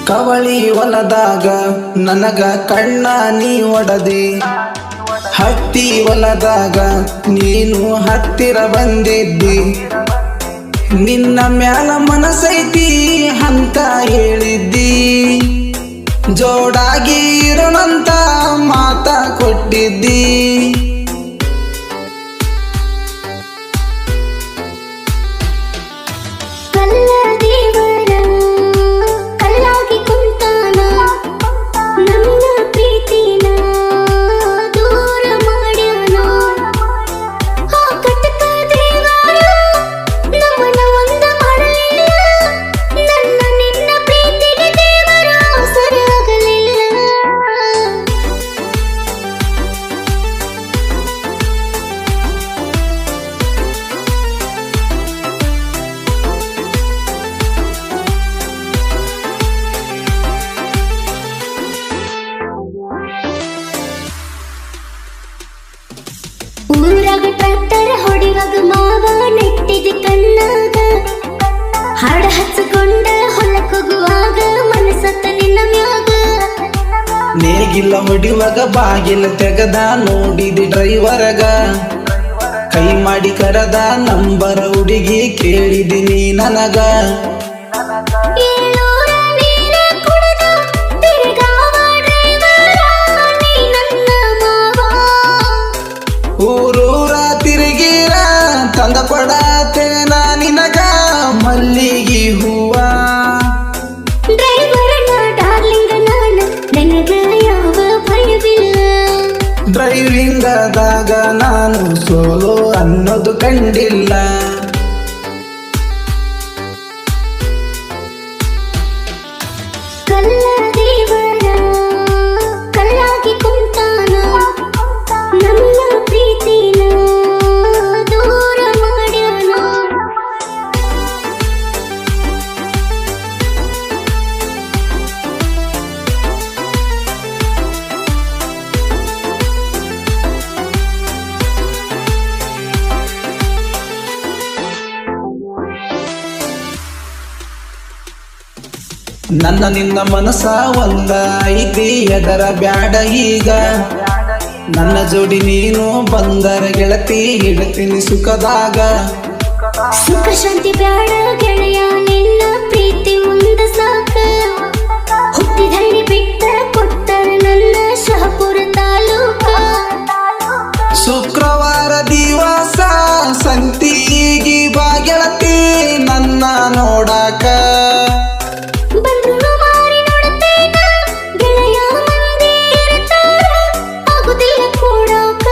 ಕವಳಿ ಹೊಲದಾಗ ನನಗ ಕಣ್ಣ ನೀ ಒಡದಿ, ಹತ್ತಿ ಹೊಲದಾಗ ನೀನು ಹತ್ತಿರ ಬಂದಿದ್ದಿ. ನಿನ್ನ ಮ್ಯಾಲ ಮನಸೈತಿ ಅಂತ ಹೇಳಿದ್ದಿ, ಜೋಡಾಗಿ ಇರೋಣಂತ ಮಾತ ಕೊಟ್ಟಿದ್ದಿ. ಊರಾಗ ಟ್ರ್ಯಾಕ್ಟರ್ ಹೊಡಿವಾಗ ಮಾವ ನೆಟ್ಟಿದ ಕಣ್ಣಾಗ, ಹಾಡ ಹಚ್ಚಿಕೊಂಡ ಹೊಲಕ್ಕೋಗುವಾಗ ಮನಸತ್ತ ನಿನ್ನ ಮ್ಯಾಗ. ನೇಗಿಲ್ಲ ಹೊಡಿವಾಗ ಬಾಗಿಲ ತೆಗದ ನೋಡಿದಿ ಡ್ರೈವರಗ, ಕೈ ಮಾಡಿ ಕರದ ನಂಬರ ಹುಡುಗಿ ಕೇಳಿದಿನಿ ನನಗ. ಊರೂರ ತಿರುಗಿರ ತಂದ ಕೊಡತೇನ ನಿನಗ ಮಲ್ಲಿಗೆ ಹೂವ. ಡ್ರೈವರನ ಡಾರ್ಲಿಂಗ ನಾನು, ನನಗ ಯಾವ ಭಯವಿಲ್ಲ. ಡ್ರೈವಿಂಗದಾಗ ನಾನು ಸೋಲೋ ಅನ್ನೋದು ಕಂಡಿಲ್ಲ. ಕಲ್ಲ ದೇವರ ಕಲ್ಲಾಗಿ ಕುಂತಾನ, ನಮ್ಮ ಪ್ರೀತಿನ ದೂರ ಮಾಡ್ಯಾನ. ನನ್ನ ನಿನ್ನ ಮನಸ ಒಂದ ಐತಿ ಎದರ ಬ್ಯಾಡ ಈಗ. ನನ್ನ ಜೋಡಿ ನೀನು ಬಂದರ ಗೆಳತಿ ಹಿಡತೀನಿ ಸುಖದಾಗ. ಸುಖ ಶಾಂತಿ ಬ್ಯಾಡ ಗೆಳೆಯ ನಿನ್ನ ಪ್ರೀತಿ ಮುಂದ ಸಾಕ. ಹುಟ್ಟಿದಳ್ಳಿ ಬಿಟ್ಟ ಕೊಟ್ಟರ ನನ್ನ ಶಹಪುರ ತಾಲೂಕ. ಶುಕ್ರವಾರ ದಿವಸ ಸಂತಿಗಿ ಬಾ ಗೆಳತಿ ನನ್ನ ನೋಡಾಕ. ಬಂದ್ರು ಮಾರಿ ನೋಡುತ್ತೇನ ಗೆಳೆಯ ಮಂದಿ ಇರ್ತಾರ, ಆಗುದಿಲ್ಲ ಕೊಡಾಕ.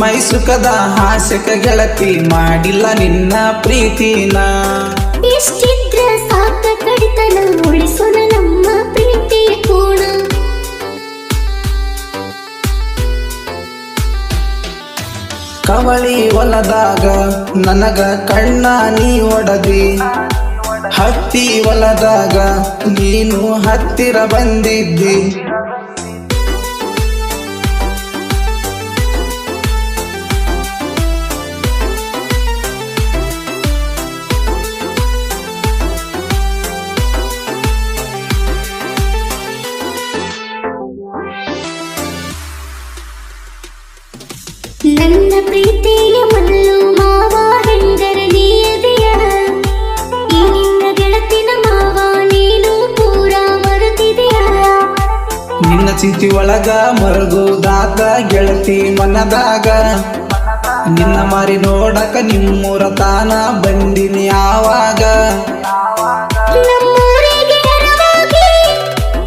ಮೈ ಸುಖದ ಹಾಸ್ಯಕ ಗೆಳತಿ ಮಾಡಿಲ್ಲ ನಿನ್ನ ಪ್ರೀತಿನ. ಇಷ್ಟಿದ್ರ ಸಾಕ ಕಡಿತನ, ಉಳಿಸೋಣ ನಮ್ಮ ಪ್ರೀತಿ ಕೋಣ. ಕವಳಿ ಹೊಲದಾಗ ನನಗ ಕಣ್ಣ ನೀ ಒಡದಿ, ಹತ್ತಿ ಹೊಲದಾಗ ನೀನು ಹತ್ತಿರ ಬಂದಿದ್ದಿ. ನನ್ನ ಪ್ರೀತಿಯ ಮಲ್ಲು ಮಾವ ಹೆಂಗರ ನೀಯದೆಯ, ಈ ನಿನ್ನ ಗೆಳತಿನ ಮಾವ ನೀನು ಪೂರ ಮರೆತಿದೆಯ. ನಿನ್ನ ಚಿಂತಿ ಒಳಗ ಮರಗೋದಾತ ಗೆಳತಿ ಮನದಾಗ, ನಿನ್ನ ಮಾರಿ ನೋಡಕ ನಿಮ್ಮೂರ ತಾನ ಬಂದಿನಿ ಆವಾಗ. ನಮ್ಮೂರಿಗೆ ಎರವಾಗಿ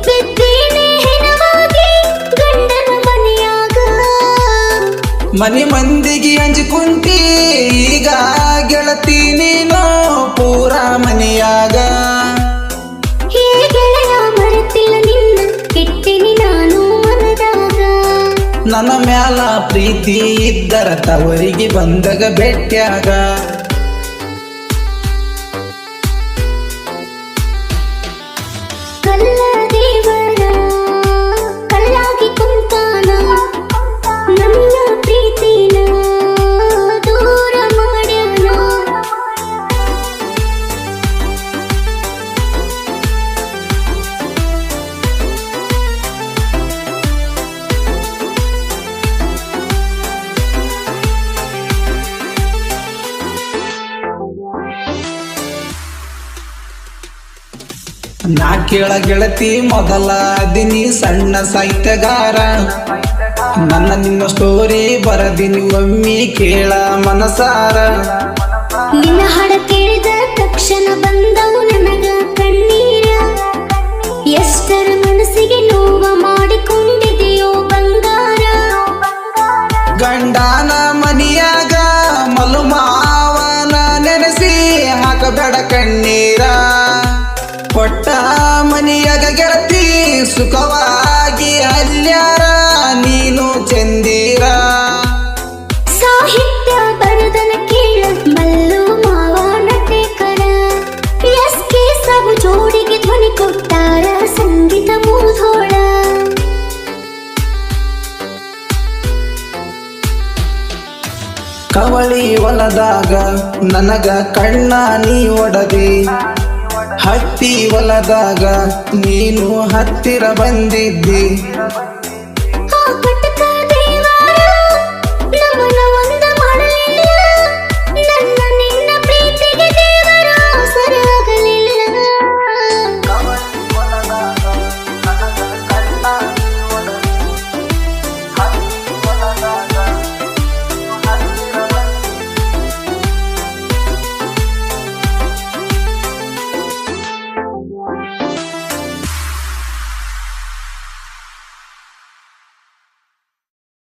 ಬಿದ್ದೀನಿ ಹೆಣವಾಗಿ ಗಂಡನ ಮನೆಯಾಗ. ಮನಿ ಮಂದಿಗೆ ಹಂಚಿಕುಂತಿ ಈಗ ಗೆಳತಿ ನೀನು ಪೂರ ಮನೆಯಾಗ. ಹೇ ಗೆಳೆಯ ಮರೆತಿಲ್ಲ ನಿನ್ನ, ಕೆಟ್ಟಿನಿ ನಾನು ಮನದಾಗ. ನನ್ನ ಮ್ಯಾಲ ಪ್ರೀತಿ ಇದ್ದರ ತವರಿಗೆ ಬಂದಾಗ ಭೇಟ್ಯಾಗ. ಕಲ್ಲ ದೇವರ ಕಲ್ಲಾಗಿ ಕುಂತಾನ, ನಮ್ಮ ಪ್ರೀತಿನ ದೂರ ಮಾಡ್ಯಾನ. ನಾ ಕೇಳ ಗೆಳತಿ ಮೊದಲ ದಿನಿ ಸಣ್ಣ ಸಾಹಿತ್ಯಗಾರ ನನ್ನ ನಿನ್ನ ಸ್ಟೋರಿ ಬರದಿನಿ ಒಮ್ಮಿ ಕೇಳ ಮನಸಾರ ನಿನ್ನ ಹಾಡ ಕೇಳಿದ ತಕ್ಷಣ ಬಂದವು ನನಗ ಕಣ್ಣೀರ ಎಷ್ಟರ ಮನಸ್ಸಿಗೆ ನೋವ ಮಾಡಿಕೊಂಡಿದೆಯೋ ಬಂಗಾರ ಗಂಡನ ಮನಿಯಾಗ ಮಲುಮಾವನ ನೆನೆಸಿ ಹಾಕಬೇಡ ಕಣ್ಣೀರ ಕೊಟ್ಟ ಮನಿಯಾಗ ಗೆಳತಿ ಸುಖವಾಗಿ ಅಲ್ಯಾರ ನೀನು ಚಂದೀರ ಸಾಹಿತ್ಯ ಬರದನ ಕೇಳ ಮಲ್ಲು ಮಾವ ನಟೇಕರ ಎಸ್ಕೆ ಸಾಬು ಜೋಡಿಗೆ ಧ್ವನಿ ಕೊಟ್ಟಾರ ಸಂಗೀತ ಮೂಧೋಳ ಕವಳಿ ಹೊಲದಾಗ ನನಗ ಕಣ್ಣ ನೀ ಒಡದಿ ಹತ್ತಿ ಹೊಲದಾಗ ನೀನು ಹತ್ತಿರ ಬಂದಿದ್ದಿ